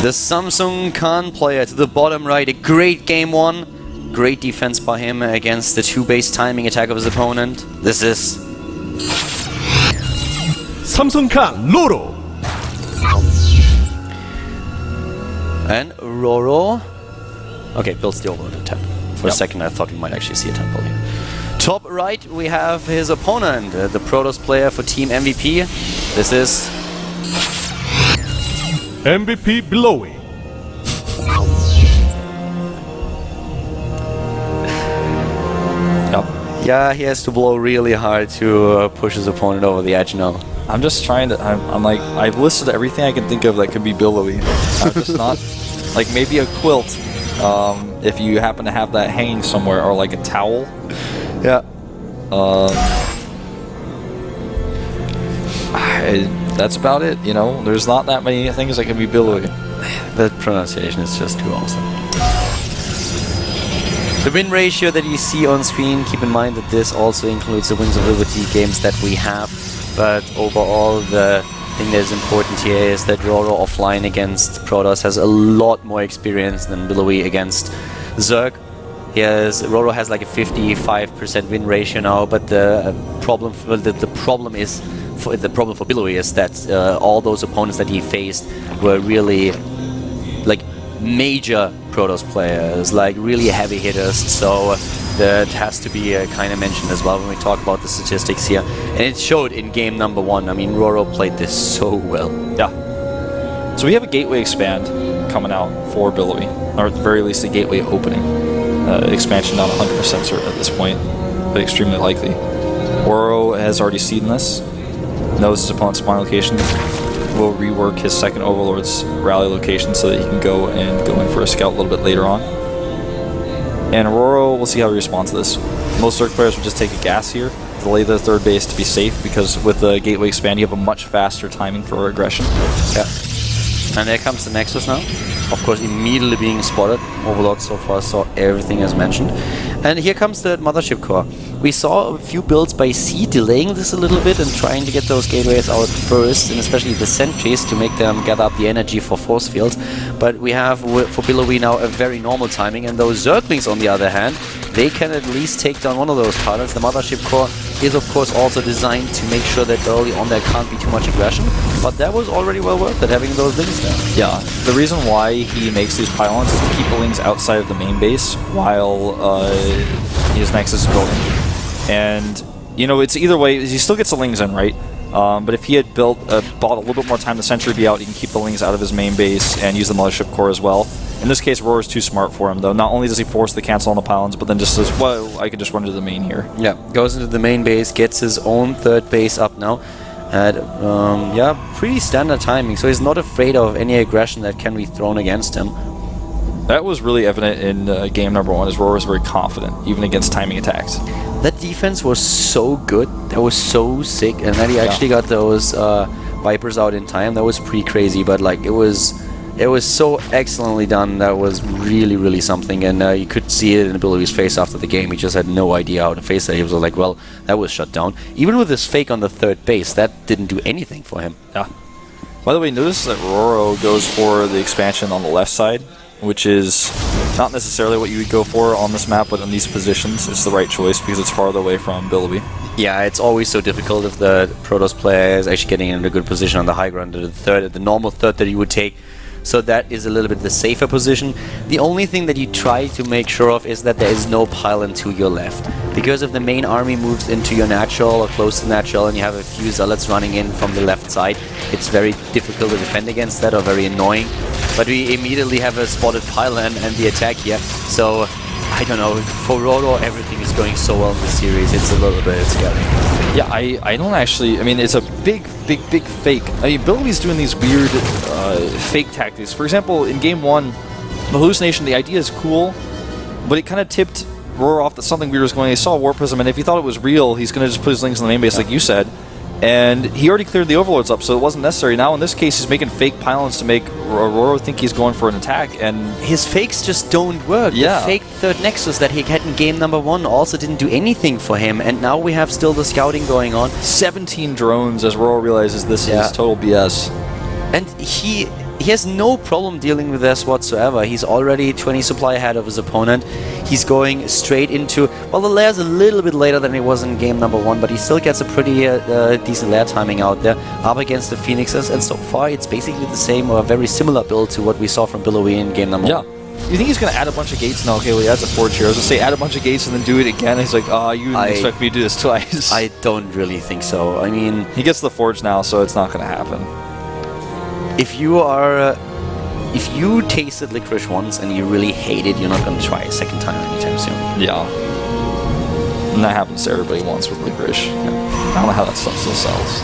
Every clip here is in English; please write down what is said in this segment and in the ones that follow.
The Samsung Khan player to the bottom right, a great game one. Great defense by him against the 2-base timing attack of his opponent. This is Samsung Khan RorO. And RorO. Okay, builds the overload at 10. For a second I thought we might actually see a temple here. Top right we have his opponent, the Protoss player for Team MVP. This is MVP Billowy. Yeah, he has to blow really hard to push his opponent over the edge now. I'm just trying to, I'm like, I've listed everything I can think of that could be Billowy. I'm just not, like maybe a quilt, if you happen to have that hanging somewhere, or like a towel. Yeah. That's about it, you know? There's not that many things that can be Billowy. The pronunciation is just too awesome. The win ratio that you see on screen, keep in mind that this also includes the Wings of Liberty games that we have. But overall, the thing that is important here is that RorO offline against Protoss has a lot more experience than Billowy against Zerg. RorO has like a 55% win ratio now, but the problem for Billowy is that all those opponents that he faced were really like major Protoss players, like really heavy hitters, so that has to be kind of mentioned as well when we talk about the statistics here. And it showed in game number 1. I mean, RorO played this so well. Yeah. So we have a gateway expand coming out for Billowy, or at the very least a gateway opening. Expansion not 100% certain at this point, but extremely likely. RorO has already seen this, knows his opponent's spawn location, will rework his second Overlord's rally location so that he can go in for a scout a little bit later on. And RorO, we'll see how he responds to this. Most Zerg players would just take a gas here, delay the third base to be safe, because with the gateway expand you have a much faster timing for aggression. Yeah. And there comes the Nexus now. Of course, immediately being spotted. Overlord so far saw everything as mentioned. And here comes the Mothership Core. We saw a few builds by C delaying this a little bit and trying to get those gateways out first, and especially the sentries to make them gather up the energy for force fields. But we have, for Billowy now, a very normal timing, and those Zerglings on the other hand, they can at least take down one of those pylons. The Mothership Core is of course also designed to make sure that early on there can't be too much aggression, but that was already well worth it, having those Lings there. Yeah, the reason why he makes these pylons is to keep the Lings outside of the main base while his Nexus is building. And, you know, it's either way, he still gets the Lings in, right? But if he had bought a little bit more time, the Sentry would be out, he can keep the Lings out of his main base and use the Mothership Core as well. In this case, RorO is too smart for him, though. Not only does he force the cancel on the pylons, but then just says, well, I can just run to the main here. Yeah, goes into the main base, gets his own third base up now. And, yeah, pretty standard timing, so he's not afraid of any aggression that can be thrown against him. That was really evident in game number 1, as RorO was very confident, even against timing attacks. That defense was so good, that was so sick, and then he actually got those Vipers out in time. That was pretty crazy, but like it was so excellently done. That was really, really something, and you could see it in Billowy's face after the game. He just had no idea how to face that. He was like, well, that was shut down. Even with his fake on the third base, that didn't do anything for him. Yeah. By the way, notice that RorO goes for the expansion on the left side, which is not necessarily what you would go for on this map, but in these positions, it's the right choice because it's farther away from Billowy. Yeah, it's always so difficult if the Protoss player is actually getting in a good position on the high ground, the normal third that you would take. So that is a little bit the safer position. The only thing that you try to make sure of is that there is no pylon to your left. Because if the main army moves into your natural or close to natural and you have a few zealots running in from the left side, it's very difficult to defend against that, or very annoying. But we immediately have a spotted pylon and the attack here. So, I don't know, for RorO everything is going so well in this series, it's a little bit scary. Yeah, I don't actually, I mean, it's a big fake. I mean, Billowy's doing these weird fake tactics. For example, in game 1, the hallucination, the idea is cool, but it kind of tipped RorO off that something weird was going on. He saw War Prism, and if he thought it was real, he's going to just put his Lings in the main base like you said. And he already cleared the Overlords up, so it wasn't necessary. Now, in this case, he's making fake pylons to make RorO think he's going for an attack, and his fakes just don't work. Yeah. The fake third Nexus that he had in game number 1 also didn't do anything for him, and now we have still the scouting going on. 17 drones as RorO realizes this is total BS. And he he has no problem dealing with this whatsoever. He's already 20 supply ahead of his opponent. He's going straight into... Well, the lair's a little bit later than it was in game number 1, but he still gets a pretty decent lair timing out there up against the Phoenixes, and so far it's basically the same or a very similar build to what we saw from Billowy in game number 1. You think he's going to add a bunch of gates? No, okay, well, he adds a forge here. I was going to say add a bunch of gates and then do it again. He's like, oh, you didn't expect me to do this twice. I don't really think so. I mean... He gets the forge now, so it's not going to happen. If you are... if you tasted licorice once and you really hate it, you're not going to try a second time anytime soon. Yeah. And that happens to everybody once with licorice. I don't know how that stuff still sells.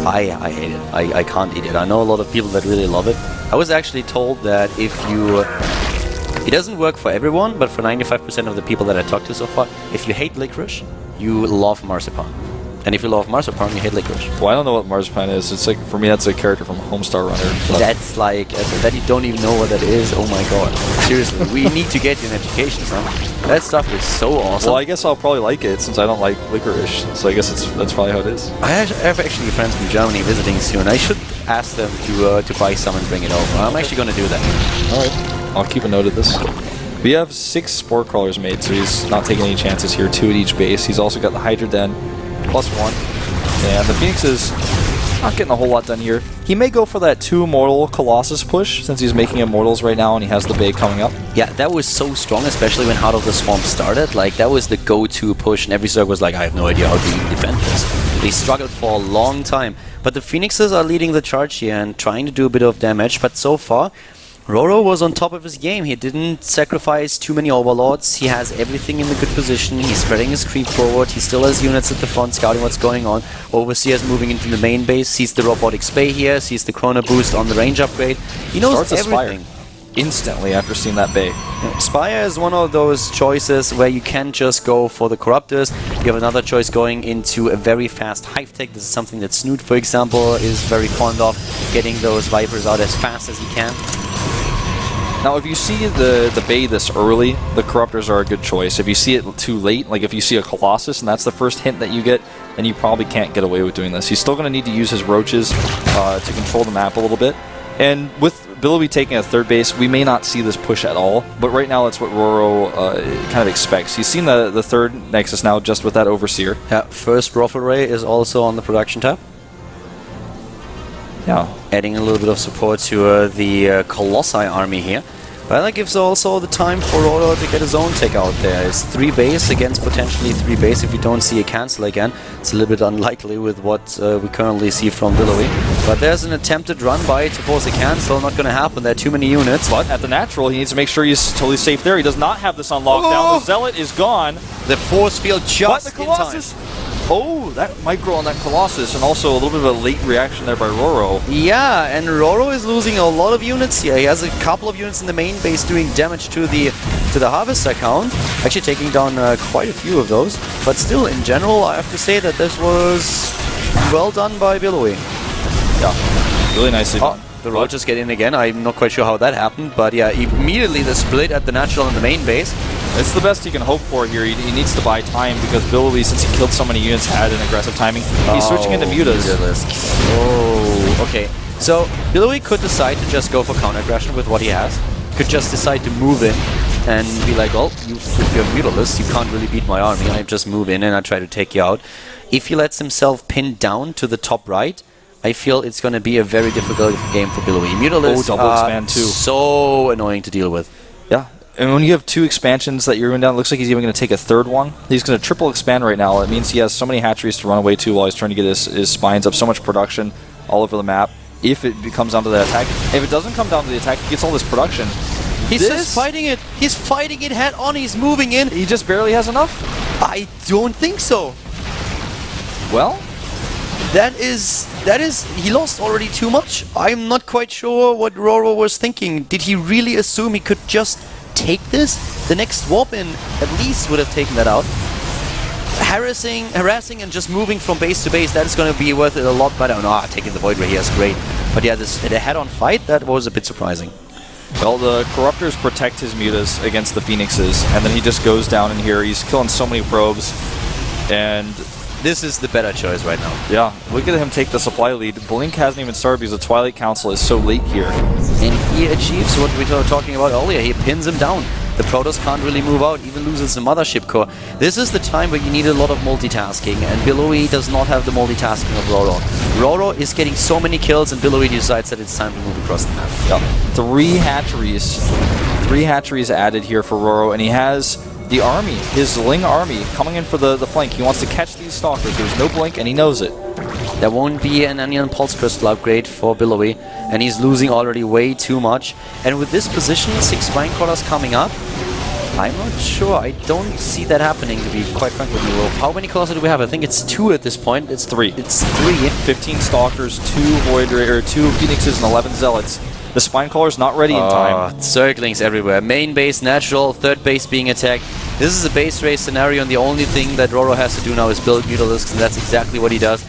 I hate it. I can't eat it. I know a lot of people that really love it. I was actually told that if you... It doesn't work for everyone, but for 95% of the people that I talked to so far, if you hate licorice, you love marzipan. And if you love marzipan, you hate licorice. Well, I don't know what marzipan is. It's like, for me, that's a character from Homestar Runner. So. That's like, that you don't even know what that is. Oh my god. Seriously, we need to get you an education, son. That stuff is so awesome. Well, I guess I'll probably like it since I don't like licorice. So I guess that's probably how it is. I have actually friends from Germany visiting soon. I should ask them to buy some and bring it over. I'm actually going to do that. Alright. I'll keep a note of this. We have 6 Spore Crawlers made, so he's not taking any chances here. 2 at each base. He's also got the Hydra Den. +1. And the Phoenix is not getting a whole lot done here. He may go for that 2 Immortal Colossus push, since he's making Immortals right now and he has the Bay coming up. Yeah, that was so strong, especially when Heart of the Swamp started. Like, that was the go-to push, and every Zerg was like, I have no idea how to even defend this. They struggled for a long time. But the Phoenixes are leading the charge here and trying to do a bit of damage, but so far... RorO was on top of his game. He didn't sacrifice too many overlords. He has everything in the good position. He's spreading his creep forward. He still has units at the front scouting what's going on. WCS moving into the main base. Sees the robotic spay here. Sees the chrono boost on the range upgrade. He knows everything. Instantly after seeing that Bay. Yeah. Spire is one of those choices where you can't just go for the Corruptors. You have another choice going into a very fast Hive Tech. This is something that Snoot, for example, is very fond of. Getting those Vipers out as fast as he can. Now, if you see the Bay this early, the Corruptors are a good choice. If you see it too late, like if you see a Colossus and that's the first hint that you get, then you probably can't get away with doing this. He's still going to need to use his Roaches to control the map a little bit. And with Billowy taking a 3rd base, we may not see this push at all, but right now that's what RorO kind of expects. He's seen the 3rd Nexus now just with that Overseer. Yeah, first Ruffle Ray is also on the production tab. Yeah. Adding a little bit of support to the Colossi army here. But that gives also the time for RorO to get his own take out there. It's 3 base against potentially 3 base if we don't see a cancel again. It's a little bit unlikely with what we currently see from Billowy. But there's an attempted run by to force a cancel. Not going to happen. There are too many units. But at the natural, he needs to make sure he's totally safe there. He does not have this on lockdown. The Zealot is gone. The force field just the Colossus. Oh, that micro on that Colossus, and also a little bit of a late reaction there by RorO. Yeah, and RorO is losing a lot of units here. He has a couple of units in the main base doing damage to the Harvest account. Actually taking down quite a few of those. But still, in general, I have to say that this was well done by Billowy. Yeah, really nicely done. The Roaches get in again. I'm not quite sure how that happened, but yeah, immediately the split at the natural and the main base. It's the best he can hope for here. He needs to buy time because Billowy, since he killed so many units, had an aggressive timing. He's switching into mutas. Oh, okay. So Billowy could decide to just go for counter aggression with what he has. Could just decide to move in and be like, well, you're mutalist, you can't really beat my army. I just move in and I try to take you out. If he lets himself pin down to the top right, I feel it's going to be a very difficult game for Billowy. Mutalists are so annoying to deal with. Yeah, and when you have 2 expansions that you're going down, it looks like he's even going to take a 3rd one. He's going to triple expand right now. It means he has so many hatcheries to run away to while he's trying to get his spines up. So much production all over the map. If it comes down to the attack. If it doesn't come down to the attack, he gets all this production. He's just fighting it. He's fighting it head on. He's moving in. He just barely has enough? I don't think so. Well, that is, he lost already too much. I'm not quite sure what RorO was thinking. Did he really assume he could just take this? The next warp in at least would have taken that out. Harassing and just moving from base to base, that is going to be worth it a lot better. No, taking the Void Ray here is great. But yeah, the head-on fight, that was a bit surprising. Well, the Corruptors protect his mutas against the Phoenixes, and then he just goes down in here. He's killing so many probes, and this is the better choice right now. Yeah, look at him take the supply lead. Blink hasn't even started because the Twilight Council is so late here. And he achieves what we were talking about earlier. He pins him down. The Protoss can't really move out, even loses the Mothership Core. This is the time where you need a lot of multitasking, and Billowy does not have the multitasking of RorO. RorO is getting so many kills, and Billowy decides that it's time to move across the map. Yeah. 3 hatcheries added here for RorO, and he has the army, his Ling army, coming in for the flank. He wants to catch these Stalkers. There's no blink, and he knows it. There won't be an Onion Pulse Crystal upgrade for Billowy, and he's losing already way too much. And with this position, 6 Minecrawlers coming up, I'm not sure. I don't see that happening, to be quite frank with you. How many callers do we have? I think it's 2 at this point. It's 3. It's 3. 15 Stalkers, 2 Void or 2 Phoenixes, and 11 Zealots. The Spinecrawler's not ready in time. Circlings everywhere. Main base natural, third base being attacked. This is a base race scenario, and the only thing that RorO has to do now is build Mutalisks, and that's exactly what he does.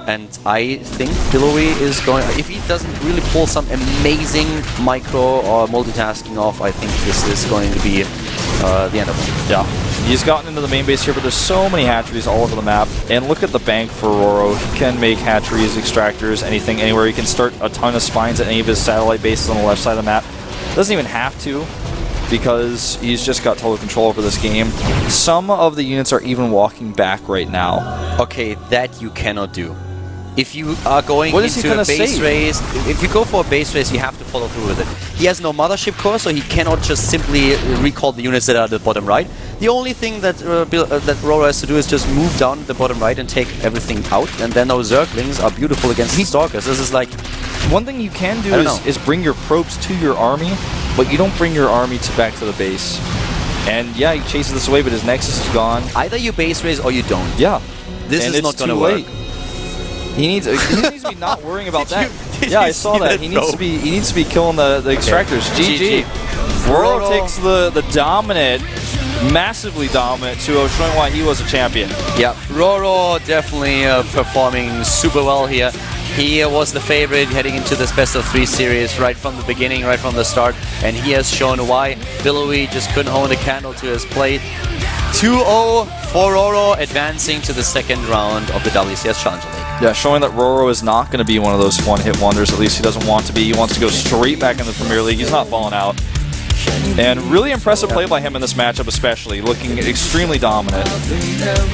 And I think Billowy is going... If he doesn't really pull some amazing micro or multitasking off, I think this is going to be the end of it. Yeah. He's gotten into the main base here, but there's so many hatcheries all over the map. And look at the bank for RorO. He can make hatcheries, extractors, anything, anywhere. He can start a ton of spines at any of his satellite bases on the left side of the map. Doesn't even have to, because he's just got total control over this game. Some of the units are even walking back right now. Okay, that you cannot do. If you are going into a base race, if you go for a base race, you have to follow through with it. He has no Mothership Core, so he cannot just simply recall the units that are at the bottom right. The only thing that that RorO has to do is just move down the bottom right and take everything out, and then those Zerglings are beautiful against Stalkers. This is like... One thing you can do is bring your probes to your army, but you don't bring your army to back to the base. And yeah, he chases this away, but his Nexus is gone. Either you base race or you don't. Yeah. This is not going to work. He needs to be not worrying about that. Yeah, I saw that. He needs to be killing the extractors. GG. RorO takes the dominant, massively dominant 2-0, showing why he was a champion. Yeah, RorO definitely performing super well here. He was the favorite heading into this best of 3 series right from the beginning, right from the start, and he has shown why. Billowy just couldn't hold a candle to his plate. 2-0 for RorO, advancing to the second round of the WCS Challenger League. Yeah, showing that RorO is not going to be one of those one-hit wonders. At least he doesn't want to be. He wants to go straight back in the Premier League. He's not falling out. And really impressive play by him in this matchup, especially, looking extremely dominant.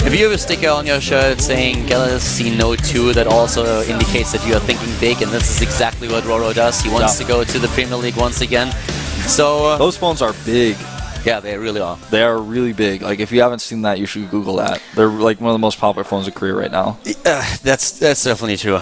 If you have a sticker on your shirt saying Galaxy Note 2, that also indicates that you are thinking big, and this is exactly what RorO does. He wants to go to the Premier League once again. So those phones are big. Yeah, they really are. They are really big. Like, if you haven't seen that, you should Google that. They're like one of the most popular phones in Korea right now. That's definitely true.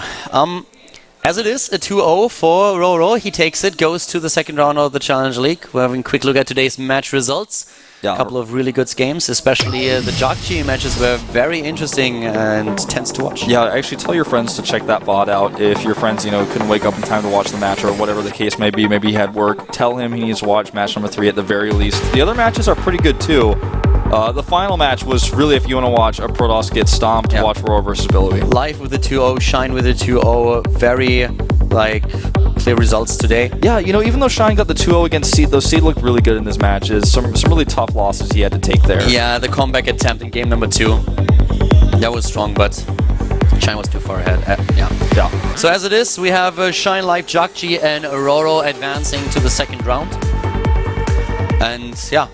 As it is, a 2-0 for RorO. He takes it, goes to the second round of the Challenge League. We're having a quick look at today's match results. Yeah. A couple of really good games, especially the Jagchi matches were very interesting and tense to watch. Yeah, actually tell your friends to check that VOD out. If your friends, couldn't wake up in time to watch the match or whatever the case may be, maybe he had work, tell him he needs to watch match number 3 at the very least. The other matches are pretty good too. The final match was really, if you want to watch a Protoss get stomped, watch RorO versus Billowy. Live with the 2-0, Shine with the 2-0, very, clear results today. Yeah, even though Shine got the 2-0 against Seed, though Seed looked really good in his matches. Some really tough losses he had to take there. Yeah, the comeback attempt in game number 2. That was strong, but Shine was too far ahead. Yeah. So as it is, we have Shine Live, Jagchi, and RorO advancing to the second round. And yeah,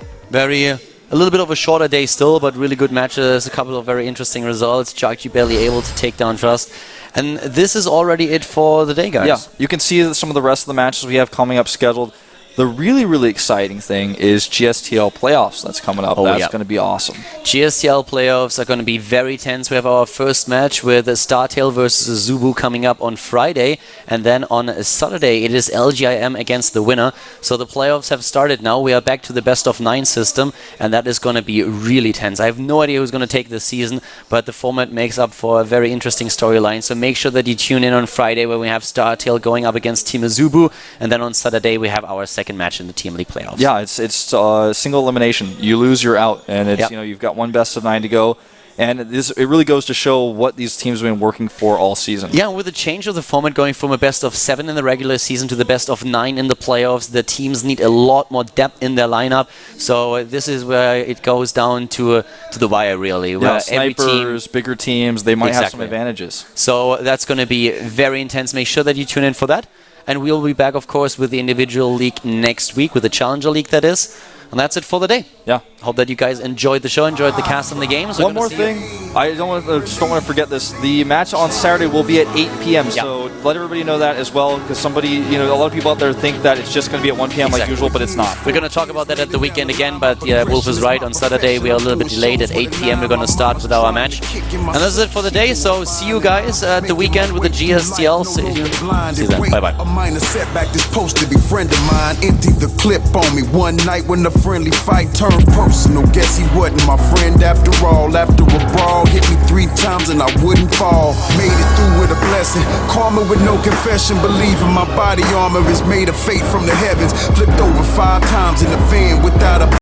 a little bit of a shorter day still, but really good matches, a couple of very interesting results. Jagchi barely able to take down Trust. And this is already it for the day, guys. Yeah, you can see some of the rest of the matches we have coming up scheduled. The really, really exciting thing is GSTL playoffs that's coming up. That's going to be awesome. GSTL playoffs are going to be very tense. We have our first match with StarTale versus Zubu coming up on Friday. And then on Saturday, it is LGIM against the winner. So the playoffs have started now. We are back to the best of 9 system. And that is going to be really tense. I have no idea who's going to take this season. But the format makes up for a very interesting storyline. So make sure that you tune in on Friday where we have StarTale going up against Team Zubu. And then on Saturday, we have our second match in the Team League playoffs. Yeah, it's single elimination. You lose, you're out, and it's you've got one best of 9 to go. And it really goes to show what these teams have been working for all season. Yeah, with the change of the format going from a best of 7 in the regular season to the best of 9 in the playoffs, the teams need a lot more depth in their lineup. So this is where it goes down to the wire, really. Where snipers, bigger teams, they might have some advantages. So that's going to be very intense. Make sure that you tune in for that. And we'll be back, of course, with the individual league next week, with the Challenger League, that is. And that's it for the day. Yeah. Hope that you guys enjoyed the show, enjoyed the cast and the games. One more thing, I just don't want to forget this. The match on Saturday will be at 8 p.m. So let everybody know that as well, because somebody, a lot of people out there think that it's just going to be at 1 p.m. like usual, but it's not. We're going to talk about that at the weekend again, but yeah, Wolf is right. On Saturday, we are a little bit delayed. At 8 p.m. we're going to start with our match. And that's it for the day. So see you guys at the weekend with the GSTL. See you then. Bye-bye. A minor setback that's supposed to be friend of mine. Empty the clip on me one night when the friendly fight turned personal. Guess he wasn't my friend after all. After a brawl, hit me 3 times and I wouldn't fall. Made it through with a blessing. Karma with no confession. Believing my body armor is made of fate from the heavens. Flipped over 5 times in the van without a